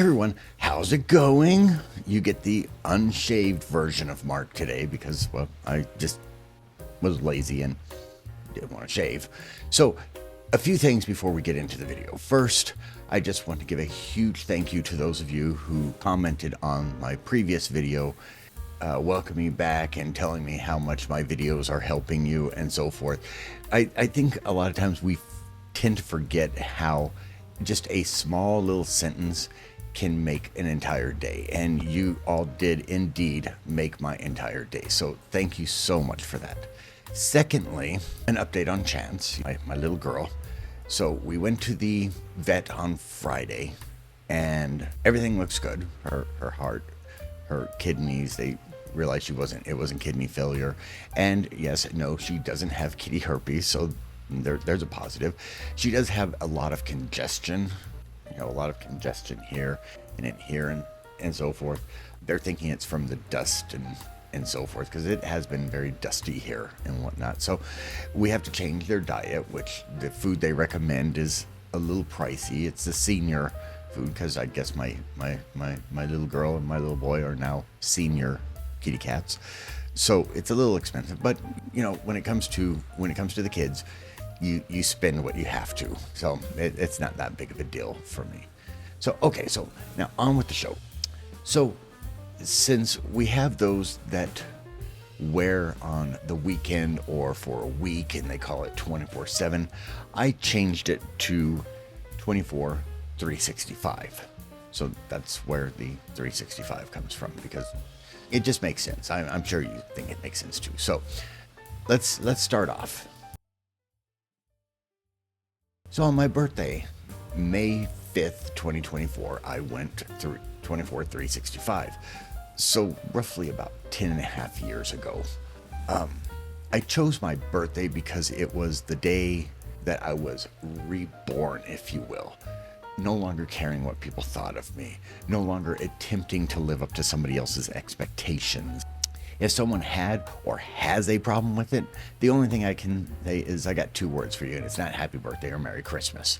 Hey everyone, how's it going? You get the unshaved version of Mark today because, well, I just was lazy and didn't want to shave. So, a few things before we get into the video. First, I just want to give a huge thank you to those of you who commented on my previous video, welcoming me back and telling me how much my videos are helping you and so forth. I think a lot of times we tend to forget how just a small little sentence can make an entire day, and you all did indeed make my entire day, so thank you so much for that. Secondly, an update on Chance, my little girl. So we went to the vet on Friday and everything looks good. Her heart, her kidneys, they realized it wasn't kidney failure, and yes, no, she doesn't have kitty herpes, so there's a positive. She does have a lot of congestion, a lot of congestion here and in here and so forth. They're thinking it's from the dust and so forth, because it has been very dusty here and whatnot. So we have to change their diet, which the food they recommend is a little pricey. It's the senior food, because I guess my little girl and my little boy are now senior kitty cats. So it's a little expensive, but when it comes to the kids, you spend what you have to. So it's not that big of a deal for me. So, okay, so now on with the show. So since we have those that wear on the weekend or for a week and they call it 24/7, I changed it to 24/365. So that's where the 365 comes from, because it just makes sense. I'm sure you think it makes sense too. So let's start off. So on my birthday, May 5th, 2024, I went through 24/365. So roughly about 10 and a half years ago. I chose my birthday because it was the day that I was reborn, if you will. No longer caring what people thought of me. No longer attempting to live up to somebody else's expectations. If someone had or has a problem with it, the only thing I can say is I got two words for you, and it's not happy birthday or Merry Christmas.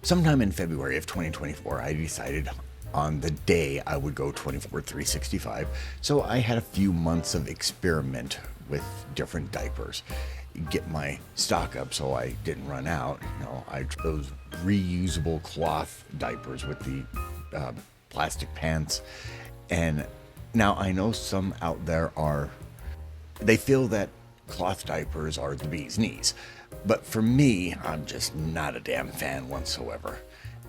Sometime in February of 2024, I decided on the day I would go 24/365. So I had a few months of experiment with different diapers. Get my stock up so I didn't run out. I tried those reusable cloth diapers with the plastic pants. And now I know some out there they feel that cloth diapers are the bee's knees. But for me, I'm just not a damn fan whatsoever.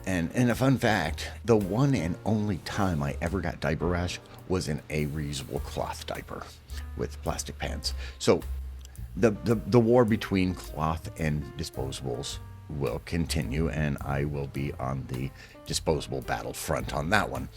And a fun fact, the one and only time I ever got diaper rash was in a reusable cloth diaper with plastic pants. So the war between cloth and disposables will continue, and I will be on the disposable battlefront on that one.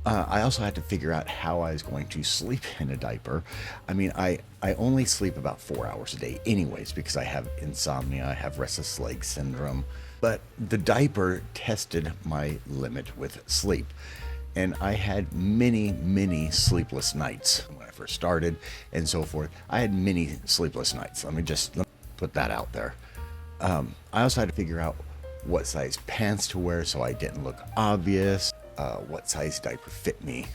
I also had to figure out how I was going to sleep in a diaper. I mean, I only sleep about 4 hours a day anyways, because I have insomnia, I have restless leg syndrome. But the diaper tested my limit with sleep. And I had many sleepless nights when I first started and so forth. I had many sleepless nights. Let me put that out there. I also had to figure out what size pants to wear so I didn't look obvious. What size diaper fit me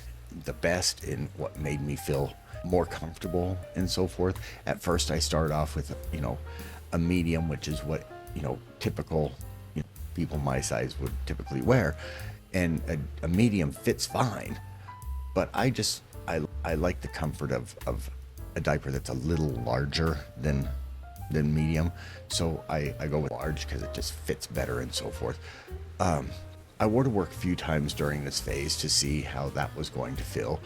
the best and what made me feel more comfortable and so forth. At first I started off with, a medium, which is what, typical people my size would typically wear. And a medium fits fine. But I like the comfort of a diaper that's a little larger than medium. So I go with large because it just fits better and so forth. I wore to work a few times during this phase to see how that was going to feel.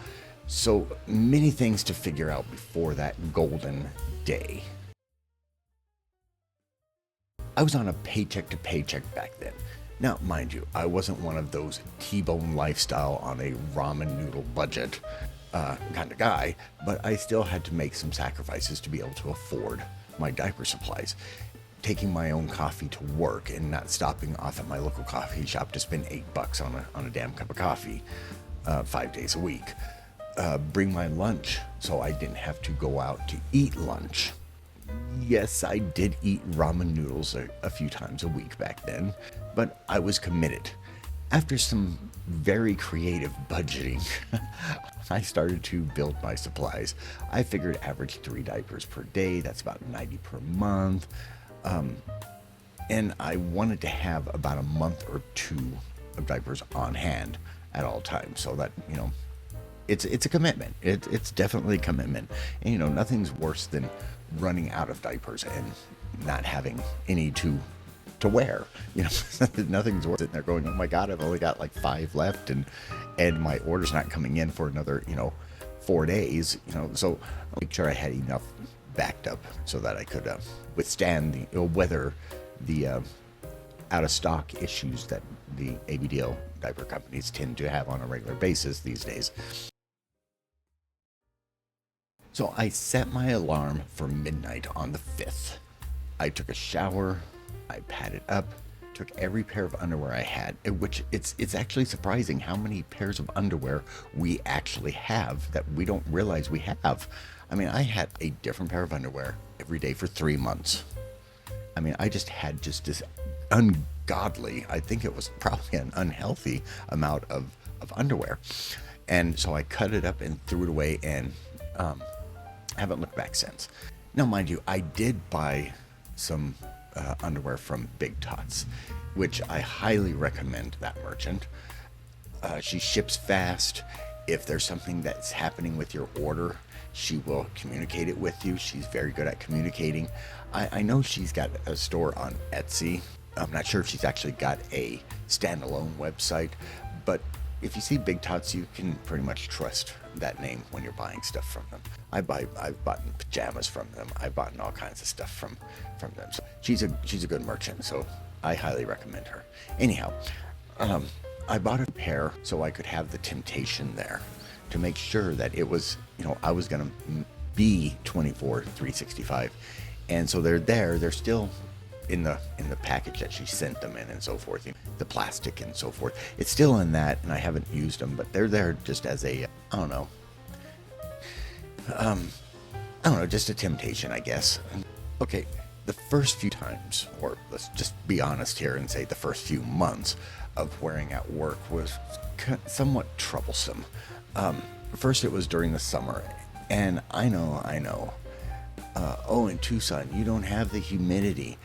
So many things to figure out before that golden day. I was on a paycheck to paycheck back then. Now, mind you, I wasn't one of those T-bone lifestyle on a ramen noodle budget kind of guy, but I still had to make some sacrifices to be able to afford my diaper supplies. Taking my own coffee to work and not stopping off at my local coffee shop to spend $8 on a damn cup of coffee 5 days a week. Bring my lunch so I didn't have to go out to eat lunch. Yes, I did eat ramen noodles a few times a week back then, but I was committed. After some very creative budgeting, I started to build my supplies. I figured average 3 diapers per day, that's about 90 per month. And I wanted to have about a month or two of diapers on hand at all times, so that it's a commitment. It's definitely a commitment, and nothing's worse than running out of diapers and not having any to wear. Nothing's worse than they're going, oh my god, I've only got like 5 left, and my order's not coming in for another 4 days. So I'll make sure I had enough backed up so that I could withstand the weather the out of stock issues that the ABDL diaper companies tend to have on a regular basis these days. So I set my alarm for midnight on the 5th. I took a shower, I padded up, took every pair of underwear I had, which it's actually surprising how many pairs of underwear we actually have that we don't realize we have. I mean, I had a different pair of underwear every day for 3 months. I mean, I just had this ungodly, I think it was probably an unhealthy amount of underwear. And so I cut it up and threw it away, and haven't looked back since. Now, mind you, I did buy some underwear from Big Tots, which I highly recommend that merchant. She ships fast. If there's something that's happening with your order, she will communicate it with you. She's very good at communicating. I know she's got a store on Etsy. I'm not sure if she's actually got a standalone website, but if you see Big Tots, you can pretty much trust that name when you're buying stuff from them. I've bought pajamas from them. I've bought all kinds of stuff from them. So she's a good merchant, so I highly recommend her. Anyhow, I bought a pair so I could have the temptation there to make sure that it was, I was gonna be 24/365, and so they're there. They're still in the package that she sent them in and so forth, the plastic and so forth. It's still in that, and I haven't used them, but they're there just as a I don't know, just a temptation, I guess. Okay, the first few times, or let's just be honest here and say the first few months of wearing at work was somewhat troublesome. First, it was during the summer, and I know. Oh, in Tucson, you don't have the humidity.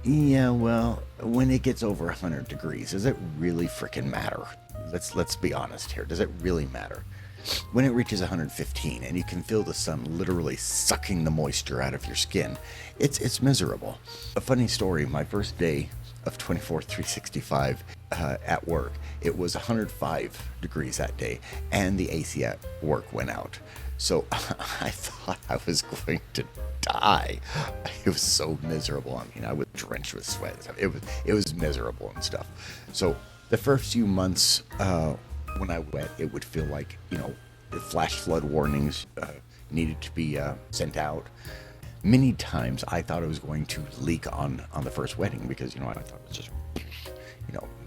Yeah, well, when it gets over 100 degrees, does it really freaking matter? Let's be honest here. Does it really matter? When it reaches 115 and you can feel the sun literally sucking the moisture out of your skin, it's miserable. A funny story, my first day of 24/365 at work, it was 105 degrees that day, and the AC at work went out. So I thought I was going to die. It was so miserable. I mean, I was drenched with sweat. It was miserable and stuff. So the first few months, when I wet, it would feel like, the flash flood warnings needed to be sent out. Many times I thought it was going to leak on the first wetting because, I thought it was just,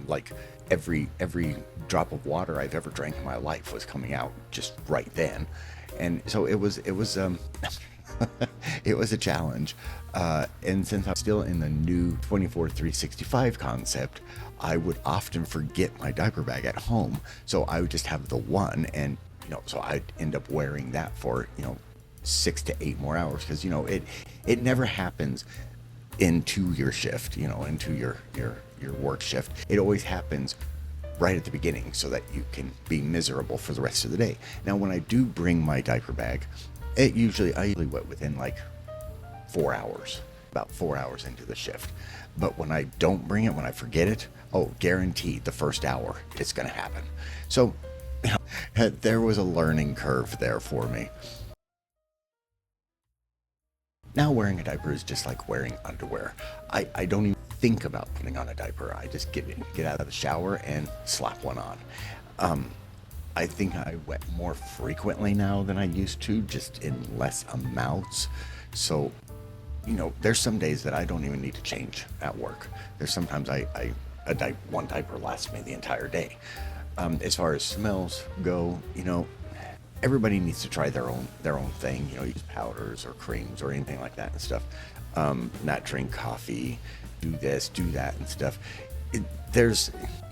like every drop of water I've ever drank in my life was coming out just right then. And so it was it was a challenge. And since I'm still in the new 24/365 concept, I would often forget my diaper bag at home. So I would just have the one, and so I'd end up wearing that for 6 to 8 more hours, because it never happens into your shift, into your work shift. It always happens right at the beginning so that you can be miserable for the rest of the day. Now, when I do bring my diaper bag, I usually wet within like 4 hours, about 4 hours into the shift. But when I don't bring it, when I forget it, guaranteed the first hour it's going to happen. So there was a learning curve there for me. Now wearing a diaper is just like wearing underwear. I don't even think about putting on a diaper. I just get out of the shower and slap one on. I think I wet more frequently now than I used to, just in less amounts. So, there's some days that I don't even need to change at work. There's sometimes one diaper lasts me the entire day. As far as smells go, everybody needs to try their own thing, use powders or creams or anything like that and stuff. not drink coffee, do this, do that, and stuff.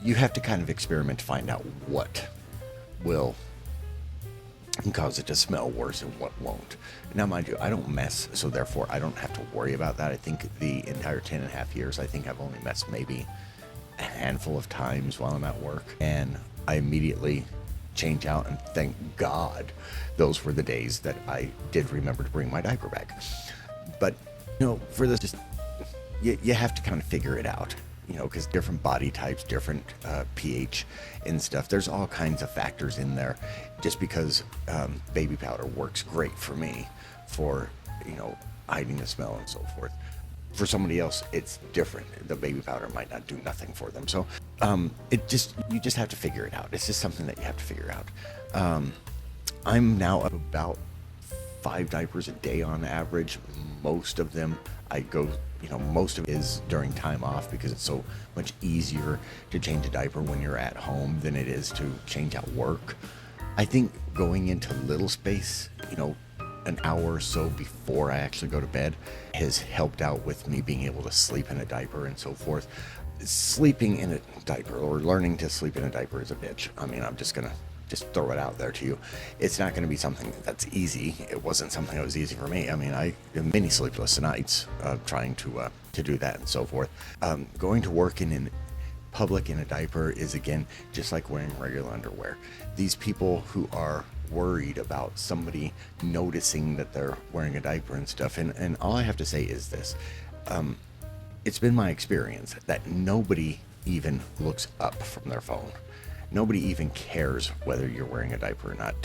You have to kind of experiment to find out what will cause it to smell worse and what won't. Now, mind you, I don't mess, so therefore I don't have to worry about that. I think the entire 10 and a half years, I think I've only messed maybe a handful of times while I'm at work, and I immediately change out, and thank God those were the days that I did remember to bring my diaper bag. But, for this, just you have to kind of figure it out, because different body types, different pH and stuff, there's all kinds of factors in there. Just because baby powder works great for me for, hiding the smell and so forth, for somebody else it's different. The baby powder might not do nothing for them. So you just have to figure it out. It's just something that you have to figure out. I'm now up about 5 diapers a day on average. Most of them I go, most of it is during time off, because it's so much easier to change a diaper when you're at home than it is to change at work. I think going into little space, an hour or so before I actually go to bed has helped out with me being able to sleep in a diaper and so forth. Sleeping in a diaper, or learning to sleep in a diaper, is a bitch. I mean, I'm just gonna throw it out there to you. It's not going to be something that's easy. It wasn't something that was easy for me. I mean, I have many sleepless nights trying to do that and so forth. Going to work in public in a diaper is, again, just like wearing regular underwear. These people who are worried about somebody noticing that they're wearing a diaper and stuff, and all I have to say is this. It's been my experience that nobody even looks up from their phone. Nobody even cares whether you're wearing a diaper or not.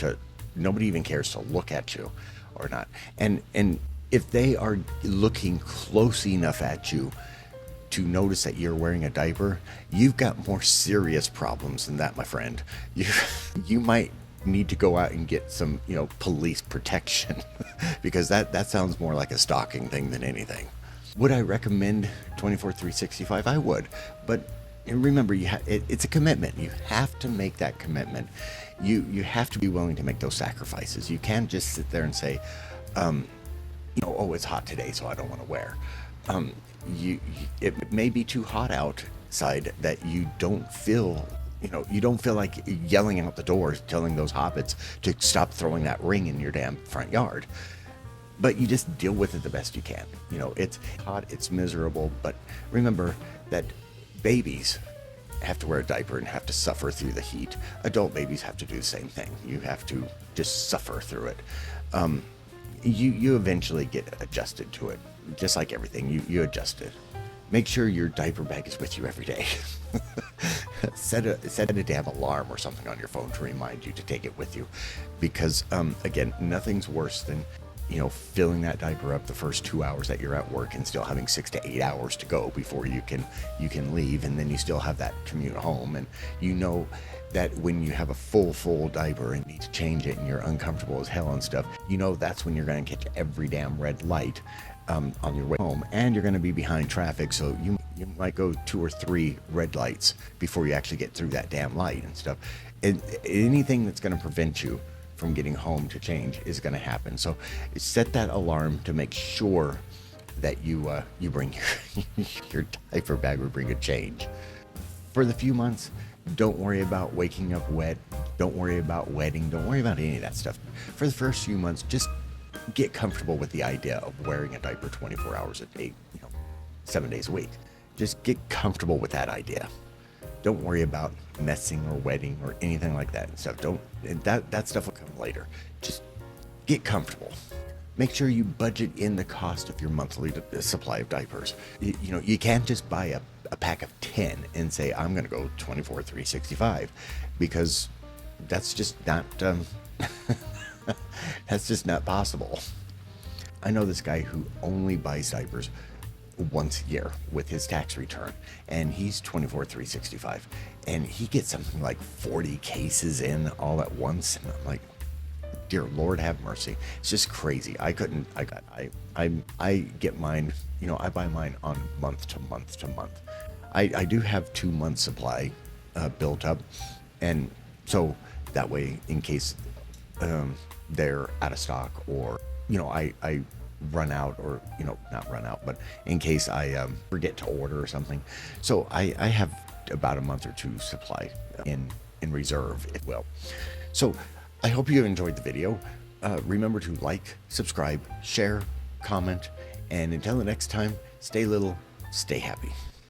Nobody even cares to look at you or not. And if they are looking close enough at you to notice that you're wearing a diaper, you've got more serious problems than that, my friend. You might need to go out and get some, police protection because that sounds more like a stalking thing than anything. Would I recommend 24/365? I would, but remember, it's a commitment. You have to make that commitment. You have to be willing to make those sacrifices. You can't just sit there and say, oh, it's hot today, so I don't want to wear. It may be too hot outside that you don't feel like yelling out the door, telling those hobbits to stop throwing that ring in your damn front yard. But you just deal with it the best you can. It's hot, it's miserable, but remember that babies have to wear a diaper and have to suffer through the heat. Adult babies have to do the same thing. You have to just suffer through it. You eventually get adjusted to it. Just like everything, you adjust it. Make sure your diaper bag is with you every day. Set a damn alarm or something on your phone to remind you to take it with you. Because, again, nothing's worse than filling that diaper up the first 2 hours that you're at work and still having 6 to 8 hours to go before you can leave, and then you still have that commute home, and that when you have a full diaper and need to change it and you're uncomfortable as hell and stuff, that's when you're going to catch every damn red light on your way home, and you're going to be behind traffic, so you might go 2 or 3 red lights before you actually get through that damn light and stuff. And anything that's going to prevent you from getting home to change is going to happen. So set that alarm to make sure that you bring your diaper bag or bring a change. For the few months, don't worry about waking up wet. Don't worry about wetting. Don't worry about any of that stuff. For the first few months, just get comfortable with the idea of wearing a diaper 24 hours a day, 7 days a week. Just get comfortable with that idea. Don't worry about messing or wetting or anything like that and stuff. That stuff will come later. Just get comfortable. Make sure you budget in the cost of your monthly supply of diapers. You can't just buy a pack of 10 and say, I'm going to go 24/365, because that's just not that's just not possible. I know this guy who only buys diapers once a year with his tax return, and he's 24/365, and he gets something like 40 cases in all at once, and I'm like, dear Lord have mercy. It's just crazy. I get mine, I buy mine on month to month. I do have 2 months supply built up, and so that way, in case they're out of stock, or I run out, or not run out, but in case I forget to order or something. So I have about a month or two supply in reserve, if will. So I hope you enjoyed the video. Remember to like, subscribe, share, comment, and until the next time, stay little, stay happy.